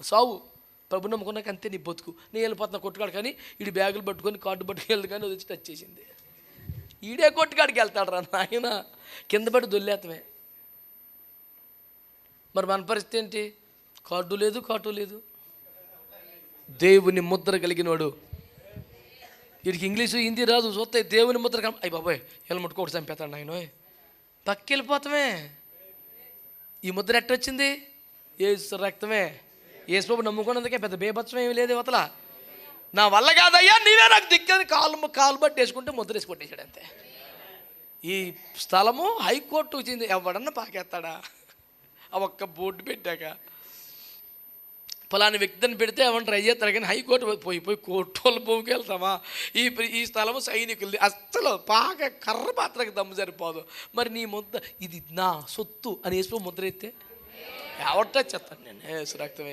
సావు. ప్రభు నమ్ముకున్నాక అంతే నీ బతుకు. నేను వెళ్ళిపోతున్నా కొట్టుకాడు, కానీ వీడి బ్యాగులు పట్టుకొని కార్డు పట్టుకు వెళ్దు, కానీ వచ్చి టచ్ చేసింది. ఈడే కొట్టుకాడికి వెళ్తాడు రా నాయన, కింద పడి దొల్లేతమే. మరి మన పరిస్థితి ఏంటి? కార్డు లేదు, కాటు లేదు. దేవుని ముద్ర కలిగినవాడు. వీడికి ఇంగ్లీషు హిందీ రాదు, చూస్తే దేవుని ముద్ర అయ్యి బాబాయ్ వీళ్ళు ముట్టుకోటి చంపేస్తాడు ఆయన, పక్కకి వెళ్ళిపోతామే. ఈ ముద్ర ఎట్టొచ్చింది? ఏసు రక్తమే. యేసుప్రభు నమ్ముకున్నందుకే పెద్ద బేభత్సం ఏమి లేదు అవతల. నా వల్ల కాదయ్యా నీవే నాకు దిక్కని కాలు బట్టి వేసుకుంటే ముద్ర వేసి కొట్టేశాడు అంతే. ఈ స్థలము హైకోర్టుకు చెంది ఎవడన్నా పాకేస్తాడా? ఆ ఒక్క బోర్డు పెట్టాక ఫలాని వ్యక్తిని పెడితే ఎవరిని ట్రై చేస్తాడు, కానీ హైకోర్టు పోయి కోర్టు వాళ్ళు భూమికి వెళ్తామా? ఈ స్థలము సైనికులది, అస్సలు పాక కర్ర పాత్రకి దమ్ము సరిపోదు. మరి నీ ముద్ద ఇది నా సొత్తు అని యేసు ముద్ర ఎత్తే ఎవట చెప్తాను నేను. యేసు రక్తం